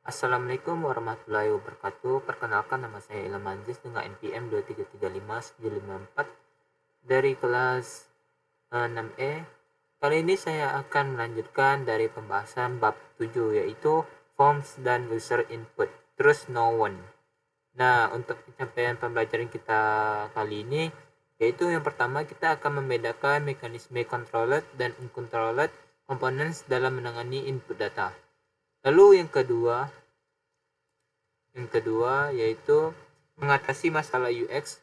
Assalamualaikum warahmatullahi wabarakatuh. Perkenalkan, nama saya Ilham Anjis dengan NPM 2335954 dari kelas 6E. Kali ini saya akan melanjutkan dari pembahasan bab 7, yaitu forms dan user input, terus no one. Nah, untuk pencapaian pembelajaran kita kali ini, yaitu yang pertama kita akan membedakan mekanisme controlled dan uncontrolled components dalam menangani input data. Lalu yang kedua yaitu mengatasi masalah UX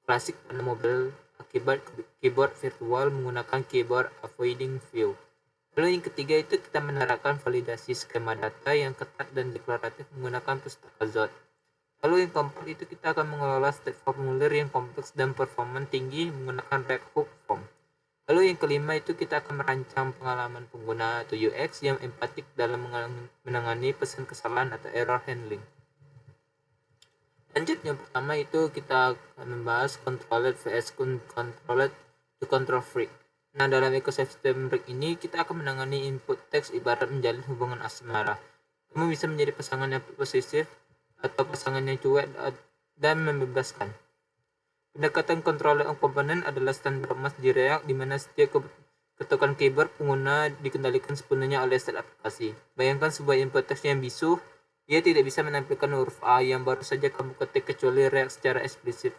klasik pada mobil akibat keyboard virtual menggunakan keyboard avoiding view. Lalu yang ketiga itu kita menerapkan validasi skema data yang ketat dan deklaratif menggunakan pustaka Zod. Lalu yang keempat itu kita akan mengelola state formulir yang kompleks dan performa tinggi menggunakan webhook form. Lalu yang kelima itu kita akan merancang pengalaman pengguna atau UX yang empatik dalam menangani pesan kesalahan atau error handling. Lanjut, yang pertama itu kita akan membahas controlled vs controlled to control freak. Nah, dalam ekosistem freak ini kita akan menangani input teks ibarat menjalin hubungan asmara. Kamu bisa menjadi pasangan yang posesif atau pasangan yang cuek dan membebaskan. Pendekatan controller komponen adalah standar emas di React, di mana setiap ketukan keyboard pengguna dikendalikan sepenuhnya oleh set aplikasi. Bayangkan sebuah input teks yang bisu. Ia tidak bisa menampilkan huruf A yang baru saja kamu ketik kecuali React secara eksplisit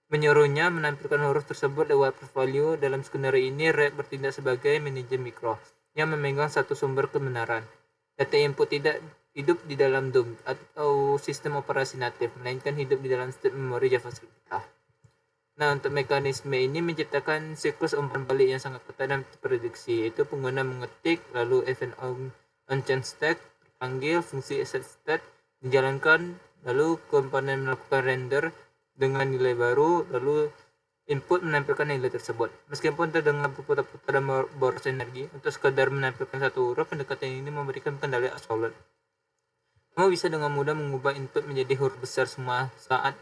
menyuruhnya menampilkan huruf tersebut lewat value. Dalam skenario ini, React bertindak sebagai manajer mikro yang memegang satu sumber kebenaran. Data input tidak hidup di dalam DOM atau sistem operasi natif, melainkan hidup di dalam state memori JavaScript kita. Nah, untuk mekanisme ini menciptakan siklus umpan balik yang sangat ketat dan terprediksi, yaitu pengguna mengetik, lalu event on change stack panggil, fungsi set state dijalankan, lalu komponen melakukan render dengan nilai baru, lalu input menampilkan nilai tersebut. Meskipun terdengar berputar-putar dan boros energi, untuk sekadar menampilkan satu huruf, pendekatan ini memberikan kendali absolut. Kamu bisa dengan mudah mengubah input menjadi huruf besar semua saat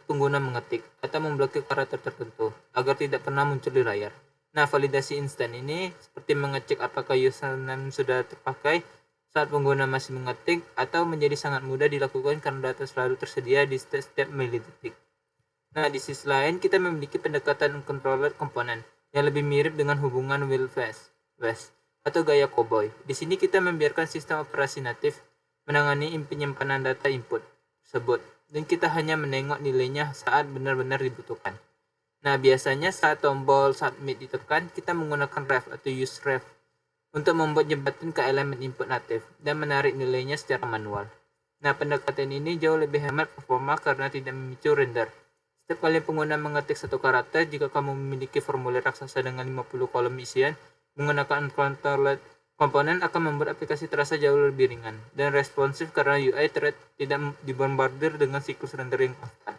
pengguna mengetik, atau memblokir karakter tertentu agar tidak pernah muncul di layar. Nah, validasi instan ini seperti mengecek apakah username sudah terpakai saat pengguna masih mengetik, atau menjadi sangat mudah dilakukan karena data selalu tersedia di setiap milidetik. Nah, di sisi lain kita memiliki pendekatan uncontrolled component yang lebih mirip dengan hubungan Wild West atau gaya cowboy. Di sini kita membiarkan sistem operasi natif menangani penyimpanan data input tersebut, dan kita hanya menengok nilainya saat benar-benar dibutuhkan. Nah, biasanya saat tombol submit ditekan, kita menggunakan ref atau use ref untuk membuat jembatan ke elemen input natif dan menarik nilainya secara manual. Nah, pendekatan ini jauh lebih hemat performa karena tidak memicu render. Setiap kali pengguna mengetik satu karakter, jika kamu memiliki formulir raksasa dengan 50 kolom isian, menggunakan uncontrolled komponen akan membuat aplikasi terasa jauh lebih ringan dan responsif karena UI thread tidak dibombardir dengan siklus render yang konstan.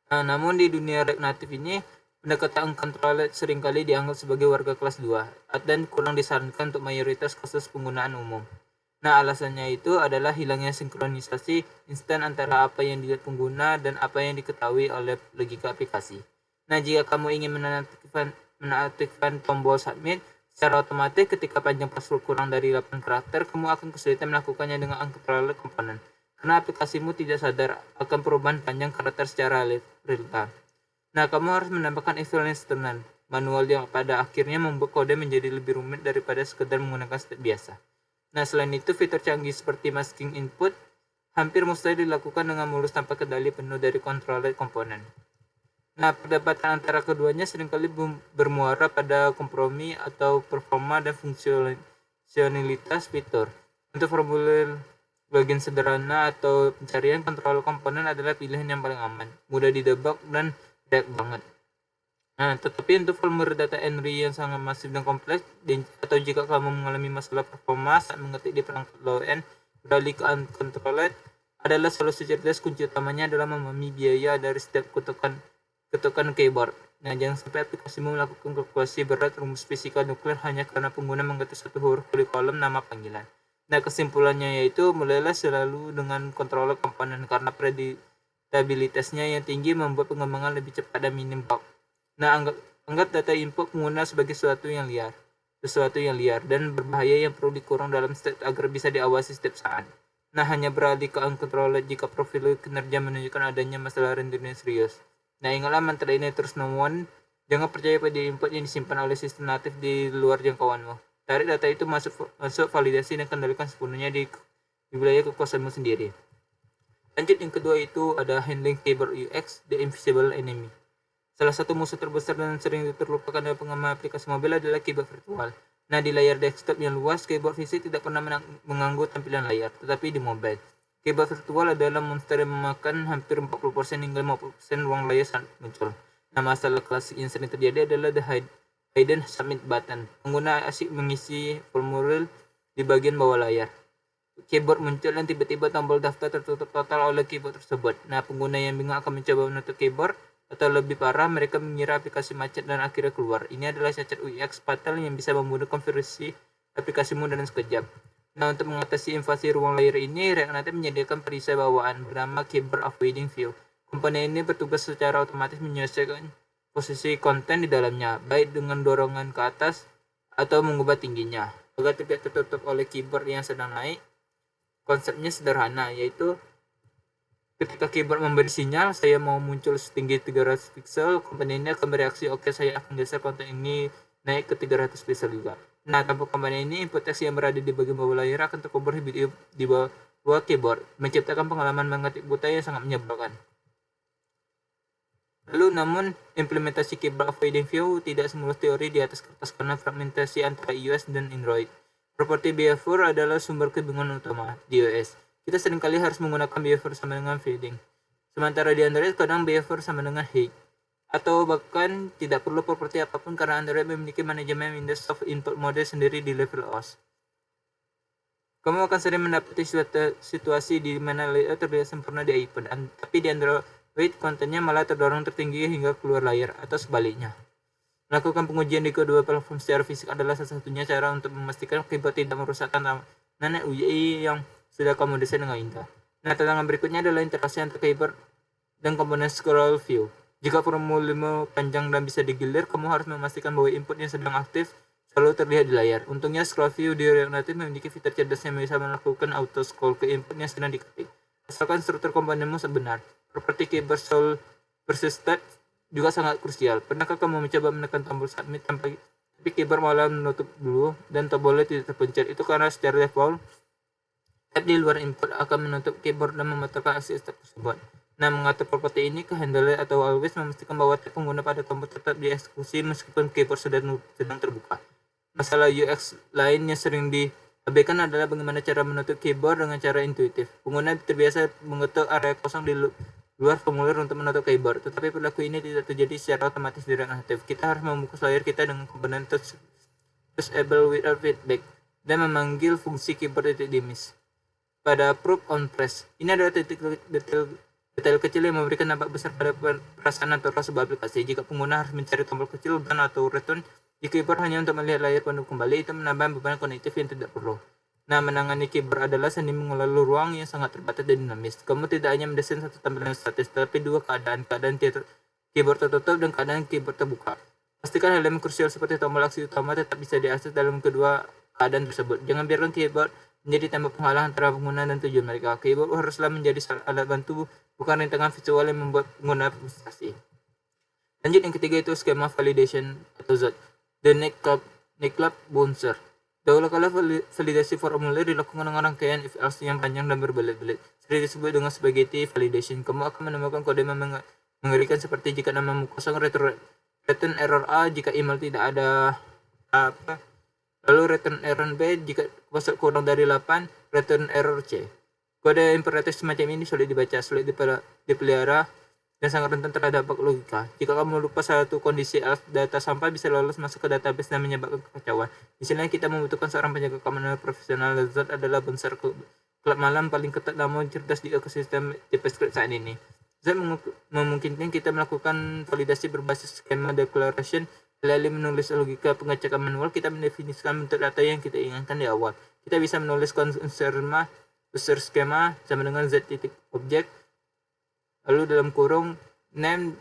Nah, namun di dunia React Native ini, pendekatan uncontrolled seringkali dianggap sebagai warga kelas 2 dan kurang disarankan untuk mayoritas kasus penggunaan umum. Nah, alasannya itu adalah hilangnya sinkronisasi instan antara apa yang dilihat pengguna dan apa yang diketahui oleh logika aplikasi. Nah, jika kamu ingin menaktifkan tombol submit secara otomatis ketika panjang password kurang dari 8 karakter, kamu akan kesulitan melakukannya dengan uncontrolled component karena aplikasimu tidak sadar akan perubahan panjang karakter secara real-time. Nah, kamu harus menambahkan equivalence external manual yang pada akhirnya membuat kode menjadi lebih rumit daripada sekedar menggunakan step biasa. Nah, selain itu, fitur canggih seperti masking input hampir mustahil dilakukan dengan mulus tanpa kendali penuh dari controlled komponen. Nah, perdebatan antara keduanya seringkali bermuara pada kompromi atau performa dan fungsionalitas fitur. Untuk formulir login sederhana atau pencarian, kontrol komponen adalah pilihan yang paling aman, mudah didebak dan React banget. Nah, tetapi untuk formulir data entry yang sangat masif dan kompleks, atau jika kamu mengalami masalah performa saat mengetik di perangkat low-end, beralih ke uncontrolled adalah solusi cerdas. Kunci utamanya adalah memahami biaya dari setiap ketukan keyboard. Nah, jangan sampai aplikasimu melakukan kalkulasi berat rumus fisika nuklir hanya karena pengguna mengetik satu huruf di kolom nama panggilan. Nah, kesimpulannya yaitu mulailah selalu dengan controller komponen karena predictabilitasnya yang tinggi membuat pengembangan lebih cepat dan minim bug. Nah, anggap data input pengguna sebagai sesuatu yang liar dan berbahaya yang perlu dikurang dalam step agar bisa diawasi setiap saat. Nah, hanya beralih ke uncontrolled jika profil kinerja menunjukkan adanya masalah random yang serius. Nah, ingatlah mantra ini terus nomor. Jangan percaya pada input yang disimpan oleh sistem natif di luar jangkauanmu. Tarik data itu masuk validasi dan kendalikan sepenuhnya di wilayah kekuasaanmu sendiri. Lanjut yang kedua itu ada handling keyboard UX, the invisible enemy. Salah satu musuh terbesar dan sering terlupakan dalam pengamat aplikasi mobil adalah keyboard virtual. Nah, di layar desktop yang luas, keyboard fisik tidak pernah mengganggu tampilan layar, tetapi di mobile, keyboard virtual adalah monster yang memakan hampir 40% hingga 50% ruang layar saat muncul. Nah, masalah klasik yang sering terjadi adalah the hidden submit button. Pengguna asyik mengisi formulir di bagian bawah layar. Keyboard muncul dan tiba-tiba tombol daftar tertutup total oleh keyboard tersebut. Nah, pengguna yang bingung akan mencoba menutup keyboard, atau lebih parah, mereka mengira aplikasi macet dan akhirnya keluar. Ini adalah cacat UX fatal yang bisa membunuh konversi aplikasimu dalam sekejap. Nah, untuk mengatasi invasi ruang layar ini, React Native menyediakan perisai bawaan bernama Keyboard Avoiding View. Komponen ini bertugas secara otomatis menyesuaikan posisi konten di dalamnya, baik dengan dorongan ke atas atau mengubah tingginya, agar tidak tertutup oleh keyboard yang sedang naik. Konsepnya sederhana, yaitu ketika keyboard memberi sinyal saya mau muncul setinggi 300 pixel, komponen ini akan bereaksi, oke, saya akan geser konten ini naik ke 300 pixel juga. Nah, tanpa komponen ini, input teks yang berada di bagian bawah layar akan terkubur di bawah keyboard, menciptakan pengalaman mengetik buta yang sangat menyebalkan. Lalu, namun, implementasi keyboard avoiding view tidak semulus teori di atas kertas karena fragmentasi antara iOS dan Android. Property behavior adalah sumber kebingungan utama di iOS. Kita seringkali harus menggunakan behavior sama dengan fading. Sementara di Android kadang behavior sama dengan hide. Atau bahkan tidak perlu properti apapun karena Android memiliki manajemen Windows Soft Input Mode sendiri di level OS. Kamu akan sering mendapati situasi di mana layout terlihat sempurna di iPhone, tapi di Android kontennya malah terdorong tertinggi hingga keluar layar, atau sebaliknya. Melakukan pengujian di kedua platform secara fisik adalah salah satunya cara untuk memastikan keyboard tidak merusak tanaman UI yang sudah kamu desain dengan indah. Nah, tantangan berikutnya adalah interaksi antara keyboard dan komponen scroll view. Jika formulirmu panjang dan bisa digilir, kamu harus memastikan bahwa input yang sedang aktif selalu terlihat di layar. Untungnya, scroll view di React Native memiliki fitur cerdas yang bisa melakukan auto scroll ke input yang sedang diketik. Asalkan struktur komponenmu sebenar. Properti keyboard solve persistent juga sangat krusial. Pernahkah kamu mencoba menekan tombol submit tapi keyboard malah menutup dulu dan tombolnya tidak terpencet? Itu karena secara default tab di luar input akan menutup keyboard dan membatalkan aksi tab tersebut. Nah, mengatur properti ini ke handle atau always memastikan bahwa tab pengguna pada tombol tetap dieksekusi meskipun keyboard sedang terbuka. Masalah UX lain yang sering diabaikan adalah bagaimana cara menutup keyboard dengan cara intuitif. Pengguna terbiasa mengetuk area kosong di luar formulir untuk menutup keyboard, tetapi perilaku ini tidak terjadi secara otomatis di React Native. Kita harus membungkus layar kita dengan komponen touchable without feedback dan memanggil fungsi keyboard titik dimis. Pada proof on press, ini adalah detail kecil yang memberikan dampak besar pada perasaan atau sebuah aplikasi. Jika pengguna harus mencari tombol kecil dan atau return di keyboard hanya untuk melihat layar penuh kembali, itu menambah beban kognitif yang tidak perlu. Nah, menangani keyboard adalah seni mengelola ruang yang sangat terbatas dan dinamis. Kamu tidak hanya mendesain satu tampilan statis, tapi dua keadaan keyboard tertutup dan keadaan keyboard terbuka. Pastikan elemen krusial seperti tombol aksi utama tetap bisa diakses dalam kedua keadaan tersebut. Jangan biarkan keyboard menjadi tambah penghalang antara pengguna dan tujuan mereka. Keyboard haruslah menjadi alat bantu, bukan rintangan visual yang membuat pengguna frustasi. Lanjut, yang ketiga itu skema validation atau ZOT, the nightclub bouncer. Dahulu kala validasi formulir dilakukan dengan rangkaian if else yang panjang dan berbelit-belit, sering disebut dengan spaghetti validation. Kamu akan menemukan kode mengerikan seperti jika namamu kosong, return error A jika email tidak ada lalu return error B jika password kurang dari 8, return error C. Kode imperatif semacam ini sulit dibaca, sulit dipelihara, dan sangat rentan terhadap bug logika. Jika kamu lupa satu kondisi else, data sampah bisa lolos masuk ke database dan menyebabkan kekacauan. Di sini kita membutuhkan seorang penjaga keamanan profesional. Zod adalah bouncer klub malam paling ketat namun cerdas di ekosistem JavaScript saat ini. Zod memungkinkan kita melakukan validasi berbasis skema declaration. Melalui menulis logika pengecekan manual, kita mendefinisikan bentuk data yang kita inginkan di awal. Kita bisa menulis user skema sama dengan z.object, lalu dalam kurung name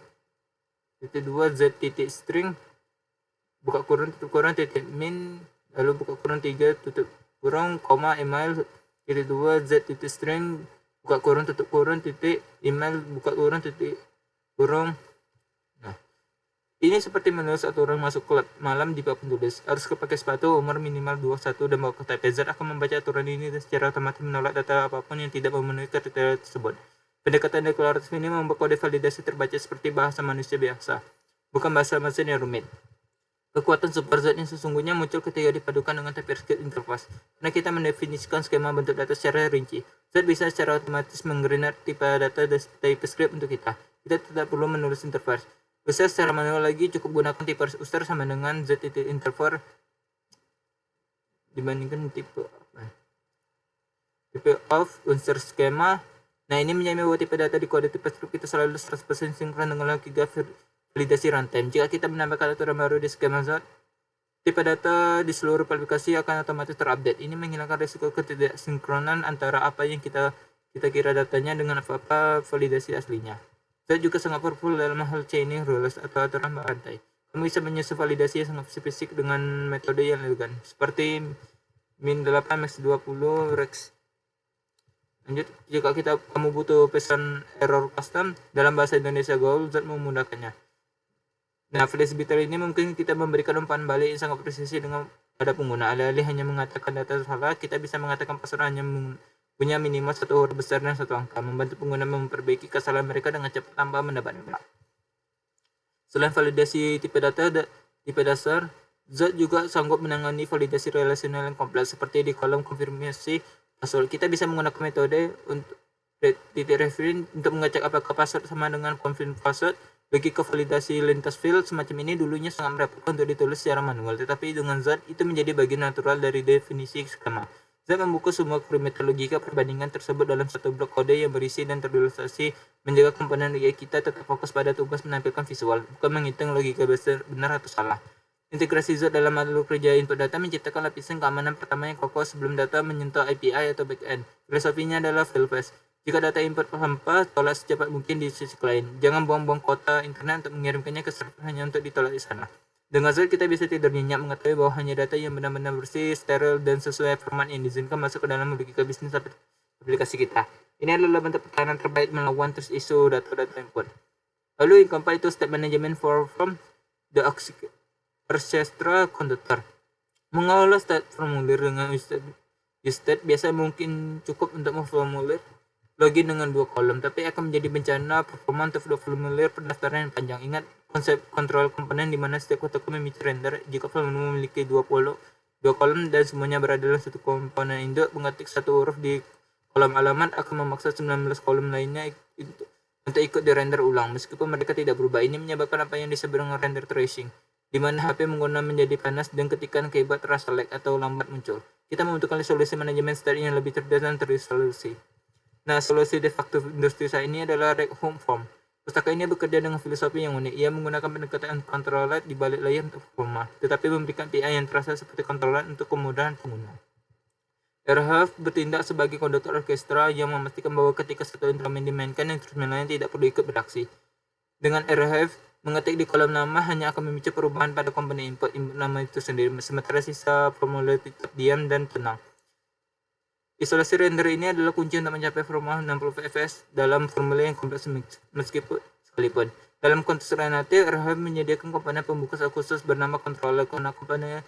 -2 z.string, buka kurung tutup kurung titik min, lalu buka kurung 3 tutup kurung koma email Titik 2 Z titik string buka kurung tutup kurung titik email buka kurung titik kurung. Nah, ini seperti menulis aturan masuk klub malam di bab penulis. Harus pakai sepatu, umur minimal 21 dan bawa kertas. Z akan membaca aturan ini dan secara otomatis menolak data apapun yang tidak memenuhi kriteria tersebut. Pendekatan deklaratif ini membuat kode validasi terbaca seperti bahasa manusia biasa, bukan bahasa mesin yang rumit. Kekuatan super Z yang sesungguhnya muncul ketika dipadukan dengan TypeScript interface. Karena kita mendefinisikan skema bentuk data secara rinci, Z bisa secara otomatis menggenerate tipe data dari TypeScript untuk kita. Kita tidak perlu menulis interface. Bisa secara manual lagi, cukup gunakan tipe user sama dengan Z interface dibandingkan tipe of user skema. Nah, ini menjamin bahwa tipe data di kode TypeScript kita selalu 100% sinkron dengan logika validasi runtime. Jika kita menambahkan aturan baru di skema Z, tipe data di seluruh aplikasi akan otomatis terupdate. Ini menghilangkan risiko ketidaksinkronan antara apa yang kita kira datanya dengan apa validasi aslinya. Z juga sangat powerful dalam hal chaining rules atau aturan rantai. Kamu bisa menyusun validasi yang sangat spesifik dengan metode yang elegan, seperti min8 max20 rex. Lanjut, jika kamu butuh pesan error custom dalam bahasa Indonesia Gaul, Z memudahkannya. Nah, flexibility ini mungkin kita memberikan umpan balik yang sangat presisi dengan pada pengguna. Alih-alih hanya mengatakan data salah, kita bisa mengatakan password hanya punya minimal satu huruf besar dan satu angka, membantu pengguna memperbaiki kesalahan mereka dengan cepat tanpa mendapat nilai. Selain validasi tipe dasar, Z juga sanggup menangani validasi relasional yang kompleks seperti di kolom konfirmasi password. Kita bisa menggunakan metode untuk reference untuk mengecek apakah password sama dengan confirm password. Logika validasi lintas field semacam ini dulunya sangat merepotkan untuk ditulis secara manual, tetapi dengan Z itu menjadi bagian natural dari definisi skema. Z membuka semua parameter logika perbandingan tersebut dalam satu blok kode yang berisi dan terilustrasi, menjaga komponen UI kita tetap fokus pada tugas menampilkan visual, bukan menghitung logika benar atau salah. Integrasi Z dalam alur kerja input data menciptakan lapisan keamanan pertama yang kokoh sebelum data menyentuh API atau backend. Filosofinya adalah fail-fast. Jika data input hampa, tolak secepat mungkin di sisi lain. Jangan buang-buang kuota internet untuk mengirimkannya ke server hanya untuk ditolak di sana. Dengan Z kita bisa tidur nyenyak mengetahui bahwa hanya data yang benar-benar bersih, steril, dan sesuai format yang diizinkan masuk ke dalam logika bisnis aplikasi kita. Ini adalah bentuk pertahanan terbaik melawan terus isu data-data input. Lalu yang keempat itu step management from the orchestra conductor. Mengolah state formulir dengan state biasa mungkin cukup untuk memformulir login dengan 2 kolom, tapi akan menjadi bencana performa untuk formulir pendaftaran yang panjang. Ingat konsep kontrol komponen di mana setiap kotak memicu render. Jika formulir memiliki 2 kolom dan semuanya berada dalam satu komponen induk, mengetik satu huruf di kolom alamat akan memaksa 19 kolom lainnya untuk ikut di render ulang, meskipun mereka tidak berubah. Ini menyebabkan apa yang disebut dengan render tracing, di mana HP pengguna menjadi panas dan ketikan keyboard terasa lag atau lambat muncul. Kita membutuhkan solusi manajemen state yang lebih cerdas dan terisolusi. Nah, solusi de facto industri saat ini adalah Rec Home Form. Pustaka ini bekerja dengan filosofi yang unik. Ia menggunakan pendekatan controller di balik layar untuk performa, tetapi memberikan API yang terasa seperti controller untuk kemudahan pengguna. Airhave bertindak sebagai konduktor orkestra yang memastikan bahwa ketika satu instrumen dimainkan, instrumen lain tidak perlu ikut beraksi. Dengan Airhave, mengetik di kolom nama hanya akan memicu perubahan pada komponen input nama itu sendiri, sementara sisa formulir tetap diam dan tenang. Isolasi render ini adalah kunci untuk mencapai performa 60 fps dalam formulir yang kompleks meskipun sekalipun. Dalam konteks native, Airhave menyediakan komponen pembuka khusus bernama controller karena komponen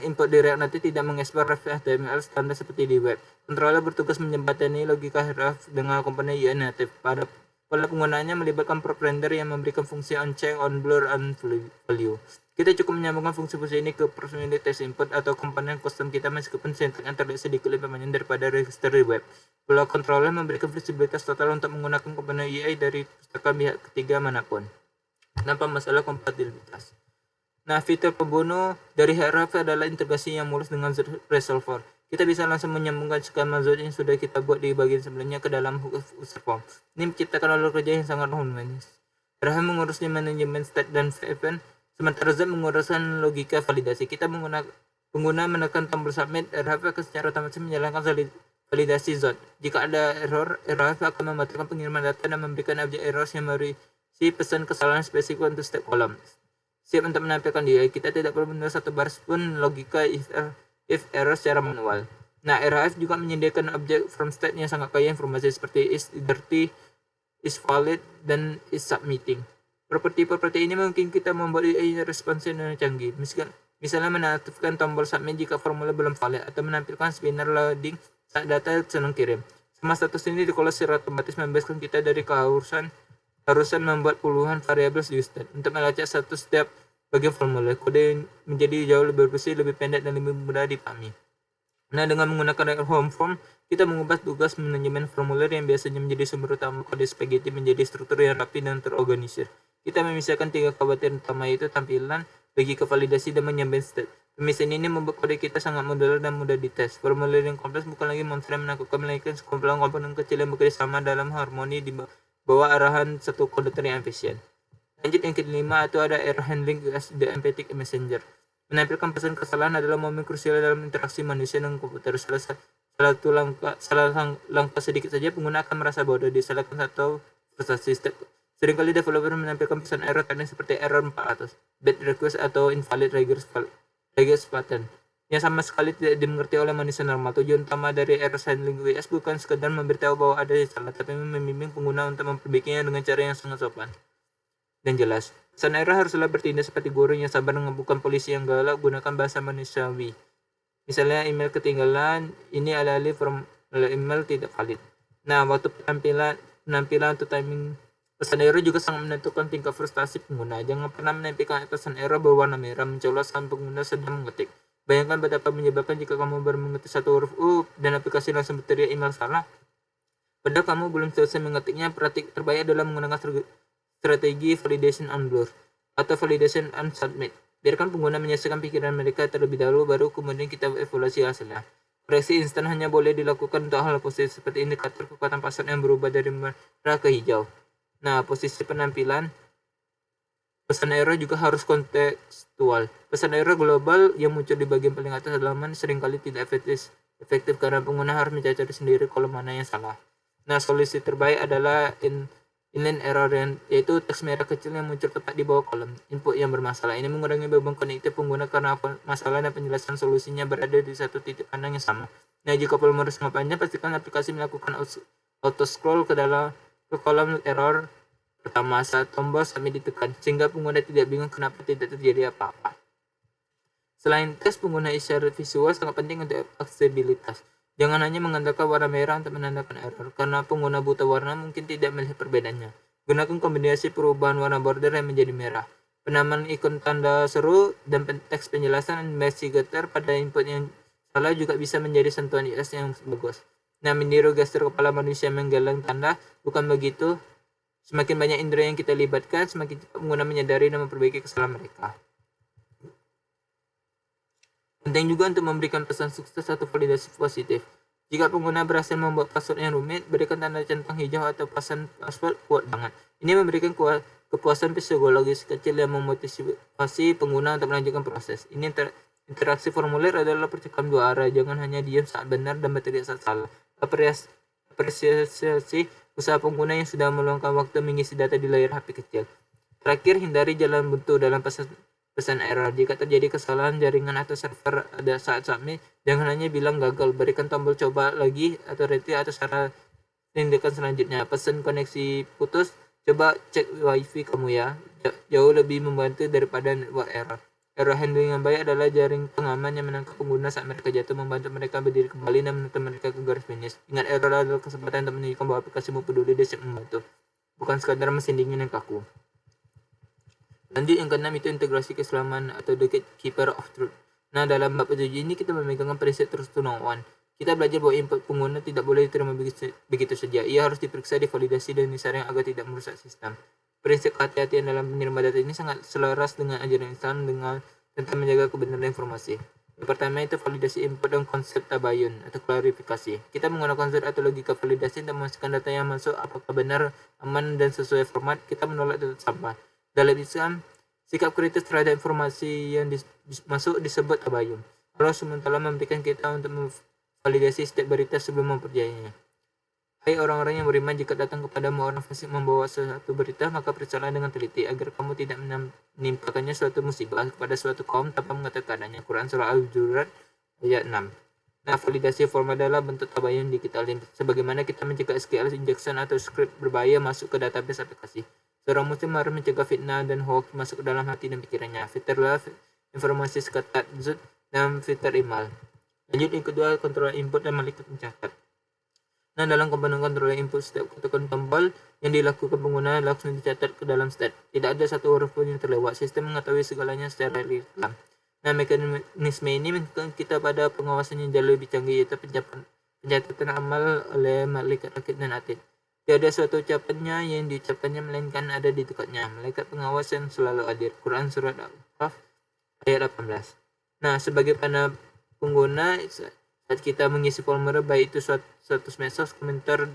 input di React Native tidak mengekspor ref HTML standar seperti di web. Controller bertugas menjembatani logika Airhave dengan komponen UI native. Pada penggunaannya melibatkan prop render yang memberikan fungsi on-check, on-blur, and value. Kita cukup menyambungkan fungsi-fungsi ini ke personally text input atau komponen custom kita meskipun sintaknya terlihat sedikit lebih panjang daripada register di web. Block controller memberikan fleksibilitas total untuk menggunakan komponen UI dari pustaka pihak ketiga manapun tanpa masalah kompatibilitas. Nah, fitur pembunuh dari Airhave adalah integrasi yang mulus dengan Z Resolver. Kita bisa langsung menyambungkan skema Z yang sudah kita buat di bagian sebelumnya ke dalam user form. Ini menciptakan alur kerja yang sangat harmonis. Airhave mengurus manajemen state dan event, sementara Z menguruskan logika validasi. Pengguna menekan tombol submit, Airhave akan secara otomatis menjalankan validasi Z. Jika ada error, Airhave akan membatalkan pengiriman data dan memberikan objek error yang berisi pesan kesalahan spesifik untuk setiap kolom. Siap untuk menampilkan dia, kita tidak perlu menulis satu baris pun logika if error secara manual. Nah, RHS juga menyediakan objek from state yang sangat kaya informasi seperti is dirty, is valid, dan is submitting. Properti-properti ini mungkin kita membuat AI responsif dan canggih. Misalnya menaktifkan tombol submit jika formulir belum valid atau menampilkan spinner loading saat data sedang kirim. Semua status ini dikelola secara otomatis membebaskan kita dari keharusan membuat puluhan variabel di state. Untuk melacak setiap bagian formulir, kode menjadi jauh lebih bersih, lebih pendek, dan lebih mudah dipahami. Nah, dengan menggunakan home form, kita mengubah tugas manajemen formulir yang biasanya menjadi sumber utama kode spaghetti menjadi struktur yang rapi dan terorganisir. Kita memisahkan 3 kekhawatiran utama, yaitu tampilan, bagi ke validasi, dan menyampaikan state. Pemisahan ini membuat kode kita sangat modular dan mudah dites. Formulir yang kompleks bukan lagi monster yang menakutkan, melainkan sekumpulan komponen kecil yang bekerja sama dalam harmoni di bawah arahan satu kode yang efisien. Lanjut yang kelima, itu ada error handling as the empathic messenger. Menampilkan pesan kesalahan adalah momen krusial dalam interaksi manusia dengan komputer. Salah langkah sedikit saja pengguna akan merasa bodoh, disalahkan atau frustasi. Seringkali developer menampilkan pesan error teknis seperti error 400, bad request, atau invalid regex pattern yang sama sekali tidak dimengerti oleh manusia normal. Tujuan utama dari error handling WS bukan sekedar memberitahu bahwa ada yang salah, tapi membimbing pengguna untuk memperbaikinya dengan cara yang sangat sopan dan jelas. Pesan error haruslah bertindak seperti guru yang sabar, bukan polisi yang galak. Gunakan bahasa manusiawi. Misalnya email ketinggalan, ini alih-alih formulir email tidak valid. Nah, waktu penampilan untuk timing pesan error juga sangat menentukan tingkat frustasi pengguna. Jangan pernah menampilkan pesan error berwarna merah mencolok pengguna sedang mengetik. Bayangkan betapa menyebabkan jika kamu baru mengetik satu huruf U dan aplikasi langsung berteriak email salah. Padahal kamu belum selesai mengetiknya. Praktik terbaik adalah menggunakan strategi validation on blur atau validation on submit. Biarkan pengguna menyelesaikan pikiran mereka terlebih dahulu, baru kemudian kita evaluasi hasilnya. Koreksi instan hanya boleh dilakukan untuk hal positif seperti indikator kekuatan password yang berubah dari merah ke hijau. Nah, posisi penampilan pesan error juga harus kontekstual. Pesan error global yang muncul di bagian paling atas halaman seringkali tidak efektif karena pengguna harus mencari sendiri kolom mana yang salah. Nah, solusi terbaik adalah inline error, yaitu teks merah kecil yang muncul tepat di bawah kolom input yang bermasalah. Ini mengurangi beban kognitif pengguna karena masalah dan penjelasan solusinya berada di satu titik pandang yang sama. Nah, jika formulir sangat panjang, pastikan aplikasi melakukan auto scroll ke kolom error pertama saat tombol submit ditekan, sehingga pengguna tidak bingung kenapa tidak terjadi apa-apa. Selain tes, pengguna isyarat visual sangat penting untuk aksesibilitas. Jangan hanya mengandalkan warna merah untuk menandakan error, karena pengguna buta warna mungkin tidak melihat perbedaannya. Gunakan kombinasi perubahan warna border yang menjadi merah, penamaan ikon tanda seru, dan teks penjelasan investigator pada input yang salah juga bisa menjadi sentuhan UX yang bagus. Nah, meniru gestur kepala manusia menggeleng tanda, bukan begitu? Semakin banyak indera yang kita libatkan, semakin cepat pengguna menyadari dan memperbaiki kesalahan mereka. Penting juga untuk memberikan pesan sukses atau validasi positif. Jika pengguna berhasil membuat password yang rumit, berikan tanda centang hijau atau pesan password kuat banget. Ini memberikan kepuasan psikologis kecil yang memotivasi pengguna untuk melanjutkan proses. Ini interaksi formulir adalah percakapan dua arah. Jangan hanya diam saat benar dan berteriak saat salah. Apresiasi usaha pengguna yang sudah meluangkan waktu mengisi data di layar HP kecil. Terakhir, hindari jalan buntu dalam pesan error. Jika terjadi kesalahan jaringan atau server ada saat submit, jangan hanya bilang gagal. Berikan tombol coba lagi atau retrieve atau cara tindakan selanjutnya. Pesan koneksi putus, coba cek wifi kamu ya. Jauh lebih membantu daripada network error. Error handling yang baik adalah jaring pengaman yang menangkap pengguna saat mereka jatuh, membantu mereka berdiri kembali dan menuntun mereka ke garis finish. Ingat, error adalah kesempatan untuk menunjukkan bahwa aplikasimu peduli dan siap membantu, bukan sekadar mesin dingin yang kaku. Lanjut yang keenam, itu integrasi keselamatan atau the gatekeeper of truth. Nah, dalam bab 7 ini kita memegangkan prinsip trust to no one. Kita belajar bahwa input pengguna tidak boleh diterima begitu saja. Ia harus diperiksa, divalidasi, dan disaring agar tidak merusak sistem. Prinsip kehati-hatian dalam menerima data ini sangat selaras dengan ajaran Islam tentang menjaga kebenaran informasi. Yang pertama itu validasi input dan konsep tabayun atau klarifikasi. Kita menggunakan konsep atau logika validasi untuk memastikan data yang masuk apakah benar, aman, dan sesuai format. Kita menolak data sampah. Dalam Islam, sikap kritis terhadap informasi yang masuk disebut tabayun. Allah SWT memberikan kita untuk memvalidasi setiap berita sebelum mempercayainya. Hai orang-orang yang beriman, jika datang kepadamu orang fasik membawa sesuatu berita, maka periksalah dengan teliti agar kamu tidak menimpakannya suatu musibah kepada suatu kaum tanpa mengetahui keadaannya. Quran Surah Al-Hujurat ayat 6. Nah, validasi form adalah bentuk tabayun digital input. Sebagaimana kita mencegah SQL injection atau script berbahaya masuk ke database aplikasi. Seorang muslim harus mencegah fitnah dan hoax masuk ke dalam hati dan pikirannya. Filterlah informasi seketat dan filter email. Lanjut yang kedua, kontrol input dan malaikat pencatat. Nah, dalam komponen kontrol input, setiap ketukan tombol yang dilakukan pengguna langsung dicatat ke dalam stat. Tidak ada satu huruf pun yang terlewat. Sistem mengetahui segalanya secara real time. Nah, mekanisme ini menuntut kita pada pengawasan yang jauh lebih canggih, yaitu pencatatan amal oleh malaikat rakib dan atid. Tiada suatu ucapannya yang diucapkannya melainkan ada di dekatnya. Malaikat pengawas yang selalu hadir. Quran Surat Al-Kahf ayat 18. Nah, sebagai pengguna, saat kita mengisi formulir, baik itu status medsos, komentar,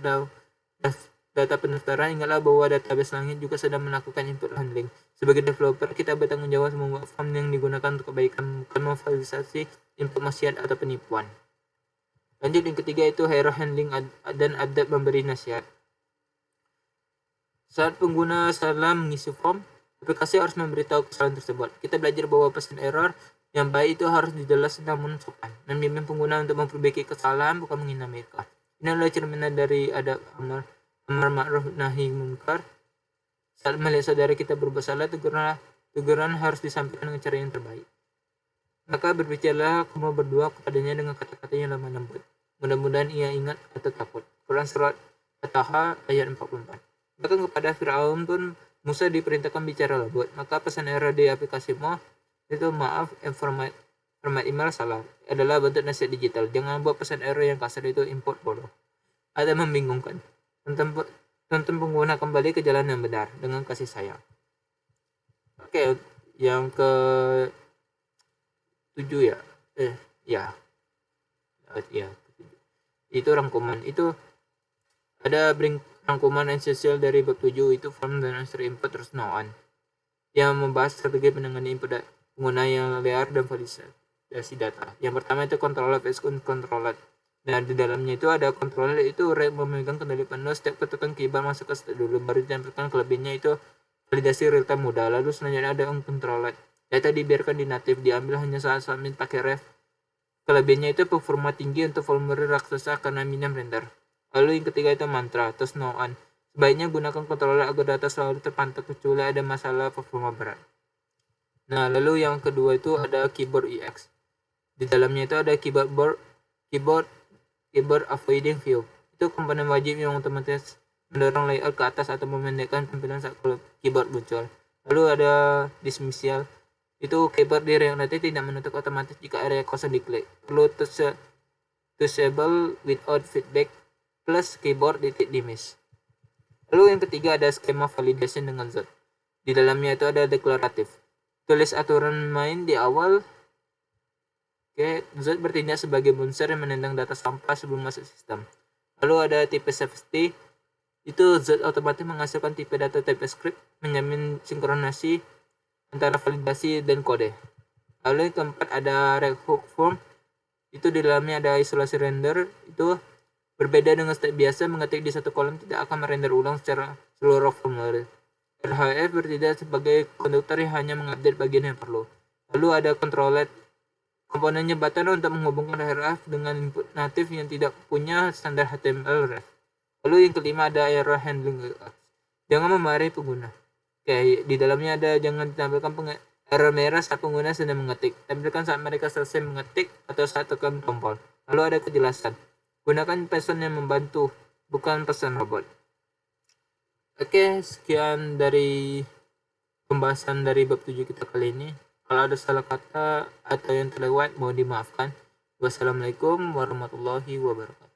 data pendaftaran, ingatlah bahwa database langit juga sedang melakukan input handling. Sebagai developer, kita bertanggung jawab membuat form yang digunakan untuk kebaikan, bukan memvalidasi input maksiat atau penipuan. Lanjut yang ketiga itu error handling dan update memberi nasihat. Saat pengguna salah mengisi form, aplikasi harus memberitahu kesalahan tersebut. Kita belajar bahwa pesan error yang baik itu harus dijelaskan namun sopan, membimbing pengguna untuk memperbaiki kesalahan, bukan menghina mereka. Ini adalah cerminan dari adab amar ma'ruf nahi munkar. Saat melihat saudara kita berbuat salah, teguran harus disampaikan dengan cara yang terbaik. Maka berbicaralah kamu berdua kepadanya dengan kata-kata yang lemah lembut. Mudah-mudahan ia ingat atau takut. Quran Surat At-Taha ayat 44. Bahkan kepada Fir'aun pun Musa diperintahkan bicara lembut. Maka pesan error di aplikasimu itu maaf, format email salah adalah bentuk nasihat digital. Jangan buat pesan error yang kasar itu input bodoh atau membingungkan. Tonton pengguna kembali ke jalan yang benar dengan kasih sayang. Oke, yang ke 7 ya. Itu rangkuman. Itu ada rangkuman esensial dari bab 7 itu form dan answer input terus on yang membahas strategi menangani input pengguna yang liar dan validasi data. Yang pertama itu controller versus uncontrolled. Nah, di dalamnya itu ada controller itu memegang kendali penuh setiap ketukan keyboard masuk ke state dulu, baru ditampilkan kelebihannya itu validasi real time mudah. Lalu selanjutnya ada uncontrolled. Data dibiarkan di native, diambil hanya saat submit pakai ref. Kelebihannya itu performa tinggi untuk formulir raksasa karena minim render. Lalu yang ketiga itu mantra atau snow on. Sebaiknya gunakan controller agar data selalu terpantau kecuali ada masalah performa berat. Nah, lalu yang kedua itu ada keyboard EX. Di dalamnya itu ada keyboard avoiding view. Itu komponen wajib yang otomatis mendorong layout ke atas atau memendekkan tampilan saat keyboard muncul. Lalu ada dismissal. Itu keyboard yang nanti tidak menutup otomatis jika area kosong diklik. Perlu disable without feedback plus keyboard dismiss. Lalu yang ketiga ada skema validation dengan Z. Di dalamnya itu ada deklaratif. Tulis aturan main di awal. Z bertindak sebagai bouncer yang menendang data sampah sebelum masuk sistem. Lalu ada tipe safety. Itu Z otomatis menghasilkan tipe data type script, menjamin sinkronasi antara validasi dan kode. Lalu yang keempat ada hook form. Itu di dalamnya ada isolasi render. Itu berbeda dengan step biasa, mengetik di satu kolom tidak akan merender ulang secara seluruh formulir. RHF bertindak sebagai konduktor yang hanya mengupdate bagian yang perlu. Lalu ada controller, komponen jembatan untuk menghubungkan RHF dengan input natif yang tidak punya standar HTML ref. Lalu yang kelima ada error handling. Jangan memarahi pengguna. Di dalamnya ada jangan ditampilkan error merah saat pengguna sedang mengetik. Tampilkan saat mereka selesai mengetik atau saat tekan tombol. Lalu ada kejelasan. Gunakan pesan yang membantu, bukan pesan robot. Oke, sekian dari pembahasan dari bab 7 kita kali ini. Kalau ada salah kata atau yang terlewat, mohon dimaafkan. Wassalamualaikum warahmatullahi wabarakatuh.